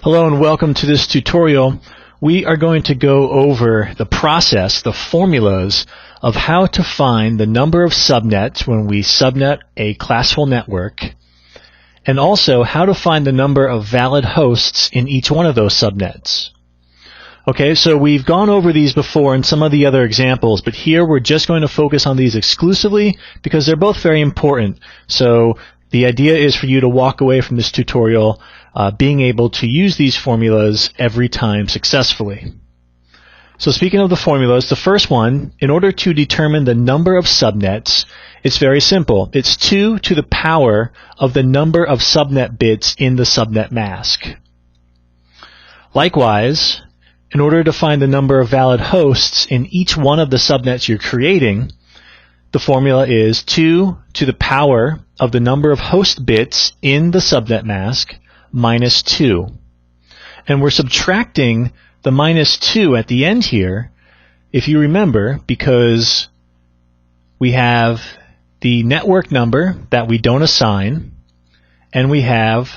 Hello and welcome to this tutorial. We are going to go over the process, the formulas of how to find the number of subnets when we subnet a classful network, and also how to find the number of valid hosts in each one of those subnets. Okay, so we've gone over these before in some of the other examples, but here we're just going to focus on these exclusively because they're both very important. So the idea is for you to walk away from this tutorial being able to use these formulas every time successfully. So speaking of the formulas, the first one, in order to determine the number of subnets, it's very simple. It's 2 to the power of the number of subnet bits in the subnet mask. Likewise, in order to find the number of valid hosts in each one of the subnets you're creating, the formula is 2 to the power of the number of host bits in the subnet mask minus 2. And we're subtracting the minus 2 at the end here, if you remember, because we have the network number that we don't assign, and we have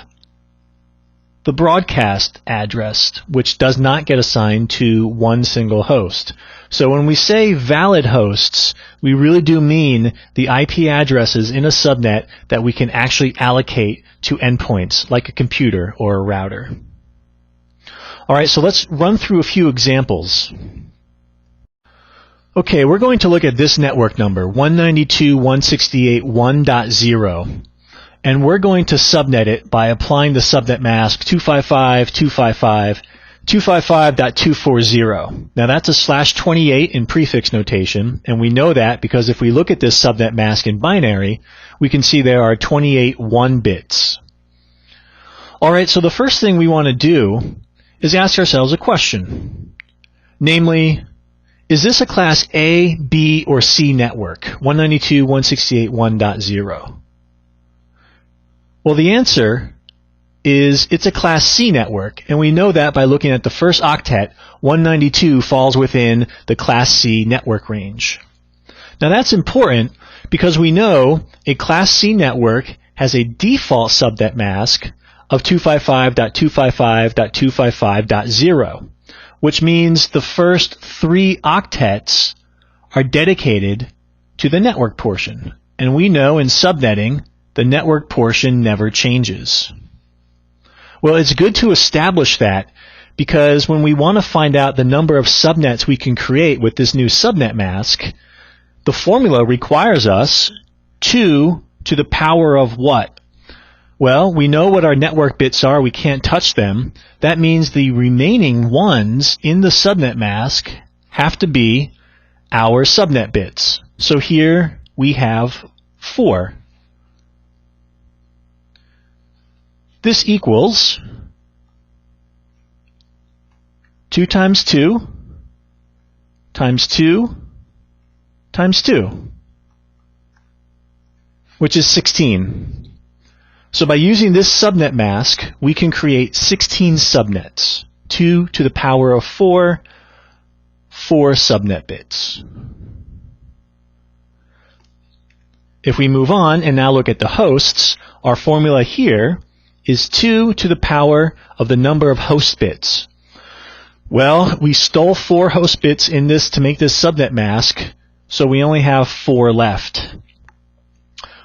the broadcast address, which does not get assigned to one single host. So when we say valid hosts, we really do mean the IP addresses in a subnet that we can actually allocate to endpoints, like a computer or a router. Alright, so let's run through a few examples. Okay, we're going to look at this network number, 192.168.1.0. And we're going to subnet it by applying the subnet mask 255.255.255.240. Now that's a /28 in prefix notation, and we know that because if we look at this subnet mask in binary, we can see there are 28 1 bits. Alright, so the first thing we want to do is ask ourselves a question. Namely, is this a class A, B, or C network? 192.168.1.0. Well, the answer is it's a class C network, and we know that by looking at the first octet. 192 falls within the class C network range. Now that's important because we know a class C network has a default subnet mask of 255.255.255.0, which means the first 3 octets are dedicated to the network portion. And we know in subnetting, the network portion never changes. Well, it's good to establish that because when we want to find out the number of subnets we can create with this new subnet mask, the formula requires us 2 to the power of what? Well, we know what our network bits are. We can't touch them. That means the remaining ones in the subnet mask have to be our subnet bits. So here we have 4. This equals 2 times 2 times 2 times 2, which is 16. So by using this subnet mask, we can create 16 subnets, 2 to the power of 4 subnet bits. If we move on and now look at the hosts, our formula here is 2 to the power of the number of host bits. Well, we stole 4 host bits in this to make this subnet mask, so we only have 4 left.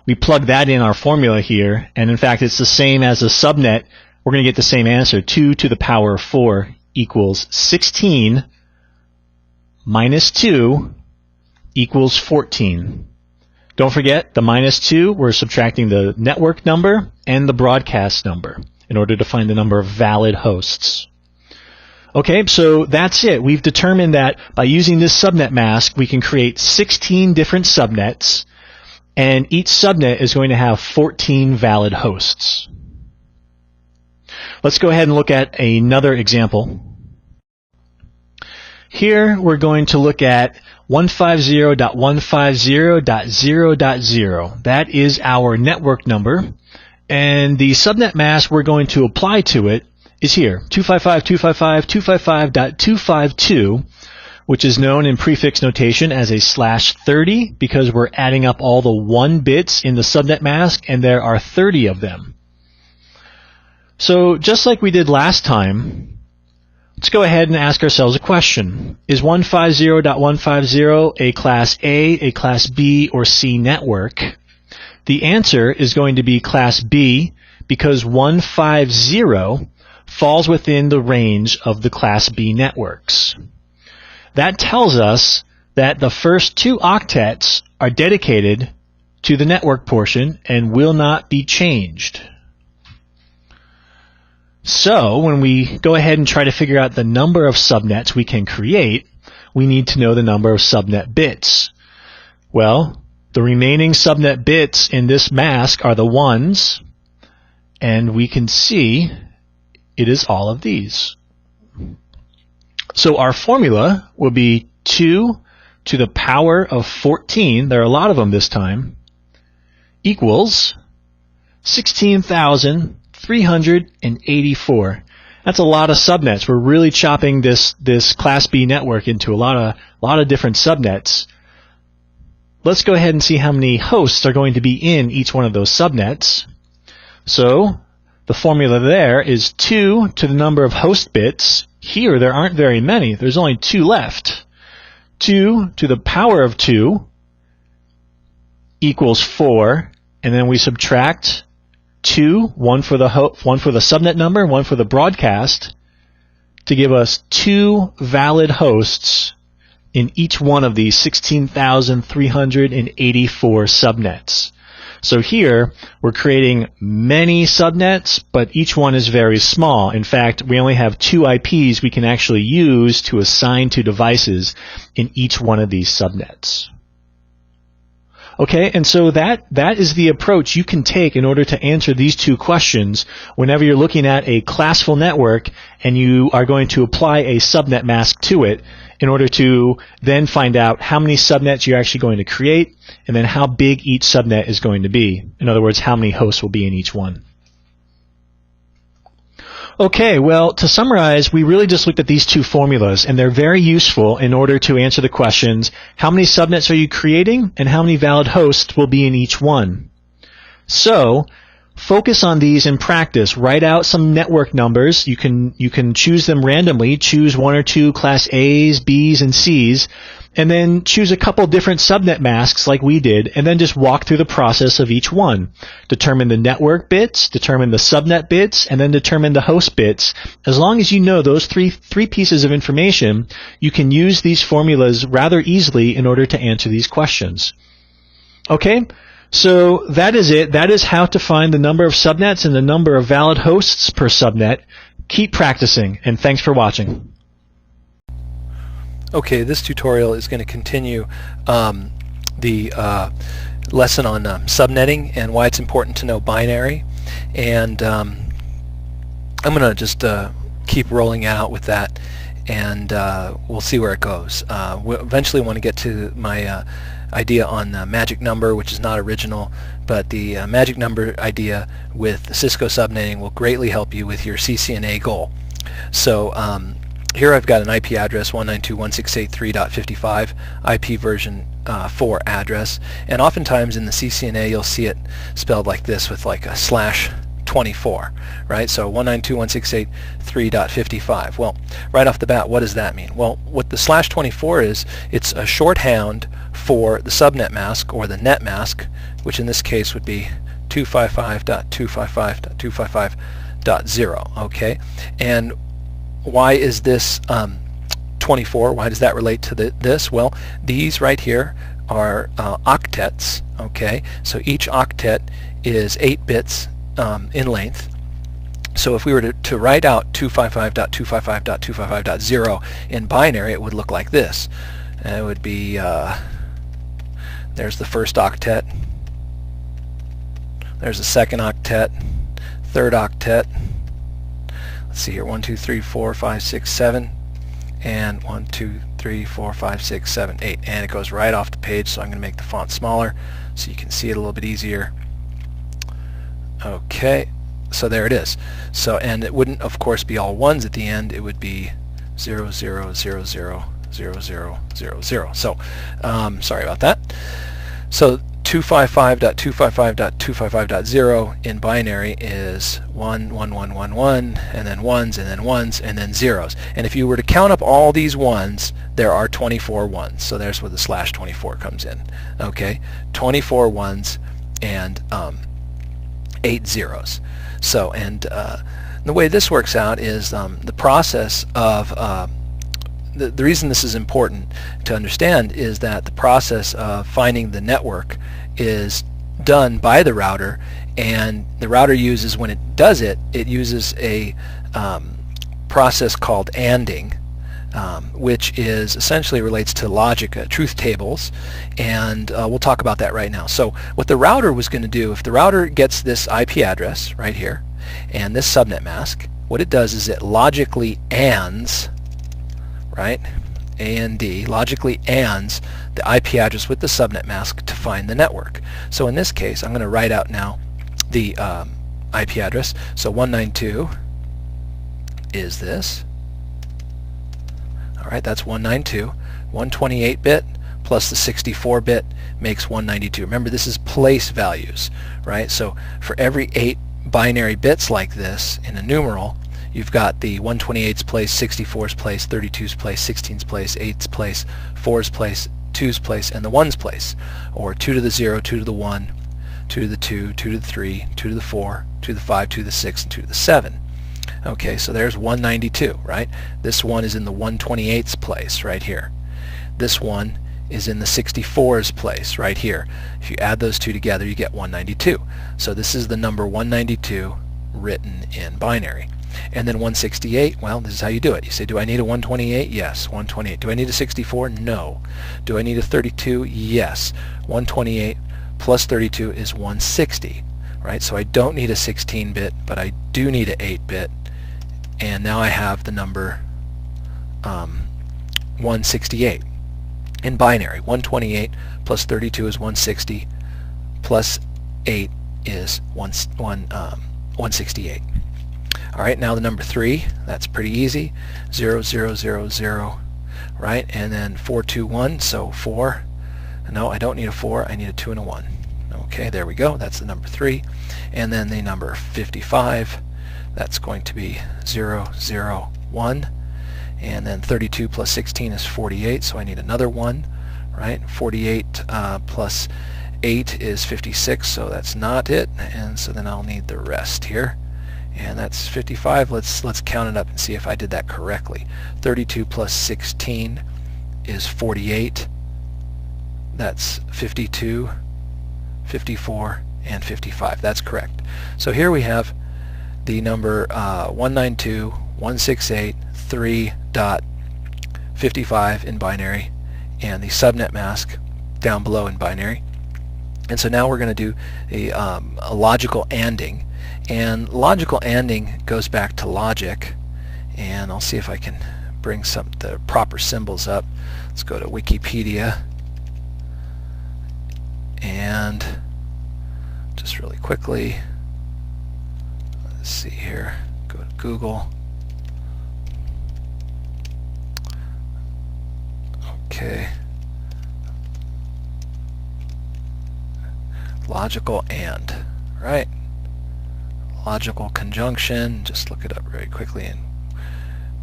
We plug that in our formula here, and in fact it's the same as a subnet. We're going to get the same answer. 2 to the power of 4 equals 16 minus 2 equals 14. Don't forget, the minus 2, we're subtracting the network number and the broadcast number in order to find the number of valid hosts. Okay, so that's it. We've determined that by using this subnet mask, we can create 16 different subnets, and each subnet is going to have 14 valid hosts. Let's go ahead and look at another example. Here we're going to look at 150.150.0.0. That is our network number, and the subnet mask we're going to apply to it is here, 255.255.255.252, which is known in prefix notation as a /30 because we're adding up all the 1 bits in the subnet mask, and there are 30 of them. So just like we did last time, let's go ahead and ask ourselves a question. Is 150.150 a Class A Class B, or C network? The answer is going to be Class B, because 150 falls within the range of the Class B networks. That tells us that the first two octets are dedicated to the network portion and will not be changed. So when we go ahead and try to figure out the number of subnets we can create, we need to know the number of subnet bits. Well, the remaining subnet bits in this mask are the ones, and we can see it is all of these. So our formula will be 2 to the power of 14, there are a lot of them this time, equals 16,384. That's a lot of subnets. We're really chopping this Class B network into a lot of different subnets. Let's go ahead and see how many hosts are going to be in each one of those subnets. So the formula there is 2 to the number of host bits. Here there aren't very many. There's only 2 left. 2 to the power of 2 equals 4, and then we subtract 2, one for the subnet number, one for the broadcast, to give us 2 valid hosts in each one of these 16,384 subnets. So here, we're creating many subnets, but each one is very small. In fact, we only have 2 IPs we can actually use to assign to devices in each one of these subnets. Okay, and so that is the approach you can take in order to answer these 2 questions whenever you're looking at a classful network and you are going to apply a subnet mask to it in order to then find out how many subnets you're actually going to create and then how big each subnet is going to be. In other words, how many hosts will be in each one. Okay, well, to summarize, we really just looked at these 2 formulas, and they're very useful in order to answer the questions, how many subnets are you creating, and how many valid hosts will be in each one. So, focus on these in practice. Write out some network numbers. You can choose them randomly. Choose 1 or 2 Class A's, B's, and C's, and then choose a couple different subnet masks like we did, and then just walk through the process of each one. Determine the network bits, determine the subnet bits, and then determine the host bits. As long as you know those three pieces of information, you can use these formulas rather easily in order to answer these questions. Okay? So that is it. That is how to find the number of subnets and the number of valid hosts per subnet. Keep practicing, and thanks for watching. Okay, this tutorial is going to continue the lesson on subnetting and why it's important to know binary, and I'm going to just keep rolling out with that, and we'll see where it goes. We'll eventually want to get to my idea on magic number, which is not original, but the magic number idea with Cisco subnetting will greatly help you with your CCNA goal. So here I've got an IP address 192.168.3.55 IP version 4 address, and oftentimes in the CCNA you'll see it spelled like this with like a /24, right? So 192.168.3.55. Well, right off the bat, what does that mean? Well, what the /24 is, it's a shorthand for the subnet mask or the net mask, which in this case would be 255.255.255.0, okay? And why is this 24? Why does that relate to this? Well, these right here are octets, okay? So each octet is 8 bits in length. So if we were to write out 255.255.255.0 in binary, it would look like this. And it would be, there's the first octet, there's the second octet, third octet, let's see here, 1, 2, 3, 4, 5, 6, 7, and 1, 2, 3, 4, 5, 6, 7, 8. And it goes right off the page, so I'm going to make the font smaller so you can see it a little bit easier. Okay, so there it is. So, and it wouldn't, of course, be all ones at the end. It would be 0, 0, 0, 0, 0, 0, 0, 0. So, sorry about that. So, 255.255.255.0 in binary is 1, 1, 1, 1, 1, and then ones, and then ones, and then zeros. And if you were to count up all these ones, there are 24 ones. So there's where the slash 24 comes in. Okay, 24 ones and 8 zeros. So, and the way this works out is the process of the reason this is important to understand is that the process of finding the network is done by the router, and the router uses, when it does it, it uses a process called ANDing, which is essentially relates to logic, truth tables, and we'll talk about that right now. So what the router was going to do, if the router gets this IP address right here and this subnet mask, what it does is it logically ANDs, right, AND, logically ANDs the IP address with the subnet mask to find the network. So in this case, I'm going to write out now the IP address. So 192 is this. All right, that's 192. 128-bit plus the 64-bit makes 192. Remember, this is place values, right? So for every 8 binary bits like this in a numeral, you've got the 128's place, 64's place, 32's place, 16's place, 8's place, 4's place, 2's place, and the 1's place. Or 2 to the 0, 2 to the 1, 2 to the 2, 2 to the 3, 2 to the 4, 2 to the 5, 2 to the 6, and 2 to the 7. Okay, so there's 192, right? This one is in the 128's place right here. This one is in the 64's place right here. If you add those two together, you get 192. So this is the number 192 written in binary. And then 168, well, this is how you do it. You say, do I need a 128? Yes, 128. Do I need a 64? No. Do I need a 32? Yes. 128 plus 32 is 160, right? So I don't need a 16-bit, but I do need an 8-bit. And now I have the number 168 in binary. 128 plus 32 is 160, plus 8 is 168. All right, now the number 3, that's pretty easy. 0, 0, 0, 0, right? And then 4, 2, 1, so 4. No, I don't need a 4, I need a 2 and a 1. Okay, there we go, that's the number 3. And then the number 55, that's going to be 0, 0, 1. And then 32 plus 16 is 48, so I need another 1, right? 48 plus 8 is 56, so that's not it. And so then I'll need the rest here. And that's 55. Let's count it up and see if I did that correctly. 32 plus 16 is 48. That's 52, 54, and 55. That's correct. So here we have the number 192.168.3.55 in binary, and the subnet mask down below in binary. And so now we're going to do a logical ANDing. And logical ANDing goes back to logic, and I'll see if I can bring the proper symbols up. Let's go to Wikipedia, and just really quickly, let's see here, go to Google. Okay. Logical AND, right? Logical conjunction, just look it up very quickly in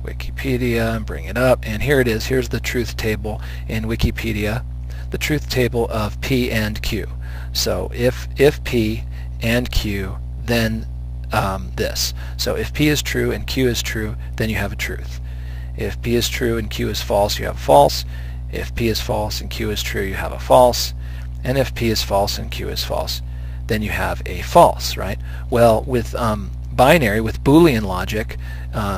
Wikipedia and bring it up, and here it is. Here's the truth table in Wikipedia, the truth table of P and Q. So if P and Q, then this. So if P is true and Q is true, then you have a truth. If P is true and Q is false, you have a false. If P is false and Q is true, you have a false. And if P is false and Q is false, then you have a false, right? Well, with binary, with Boolean logic,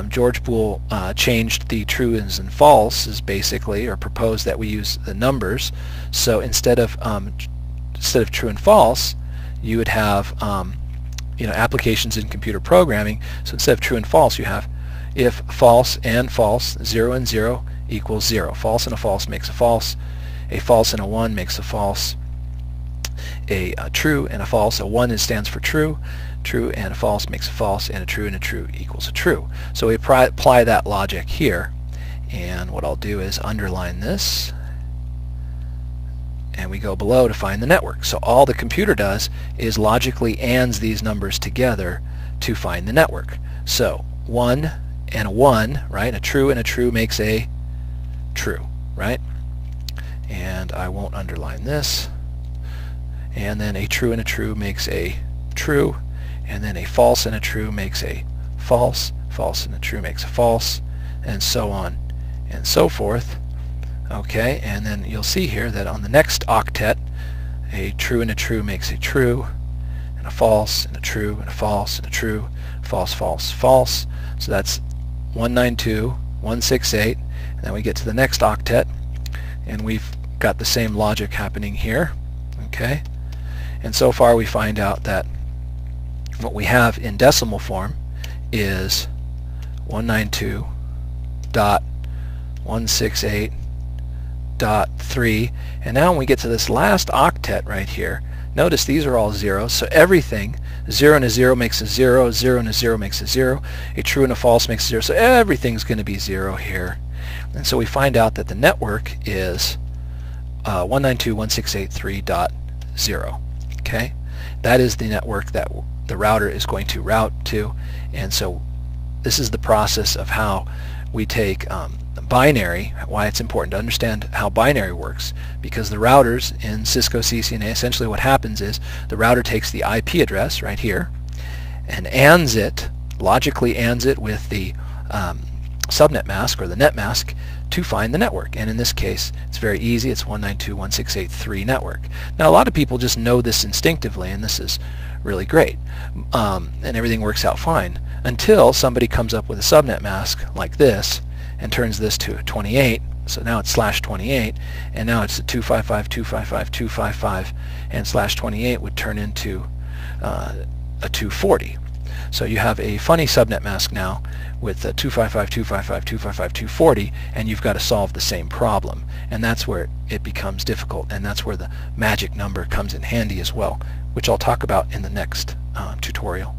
George Boole changed the trues and falses basically, or proposed that we use the numbers. So instead of true and false, you would have applications in computer programming. So instead of true and false, you have if false and false, 0 and 0 equals 0. False and a false makes a false. A false and a 1 makes a false. A true and a false, a 1 stands for true, true and a false makes a false, and a true equals a true. So we apply that logic here, and what I'll do is underline this, and we go below to find the network. So all the computer does is logically ANDs these numbers together to find the network. So 1 and a 1, right? A true and a true makes a true, right? And I won't underline this. And then a true and a true makes a true, and then a false and a true makes a false, false and a true makes a false, and so on and so forth. Okay, and then you'll see here that on the next octet, a true and a true makes a true, and a false and a true and a false and a true, false, false, false. So that's 192, 168, and then we get to the next octet, and we've got the same logic happening here. Okay, and so far we find out that what we have in decimal form is 192.168.3, and now when we get to this last octet right here, notice these are all zeros, so everything, 0 and a 0 makes a 0, 0 and a 0 makes a 0, a true and a false makes a 0, so everything's going to be 0 here. And so we find out that the network is 192.168.3.0. Okay, that is the network that the router is going to route to, and so this is the process of how we take binary, why it's important to understand how binary works, because the routers in Cisco CCNA, essentially what happens is the router takes the IP address right here and ANDs it, logically ANDs it with the subnet mask or the net mask to find the network. And in this case, it's very easy. It's 192.168.3 network. Now, a lot of people just know this instinctively, and this is really great, and everything works out fine until somebody comes up with a subnet mask like this and turns this to a 28. So now it's /28, and now it's a 255.255.255, and /28 would turn into a 240. So you have a funny subnet mask now with 255.255.255.240, and you've got to solve the same problem. And that's where it becomes difficult, and that's where the magic number comes in handy as well, which I'll talk about in the next tutorial.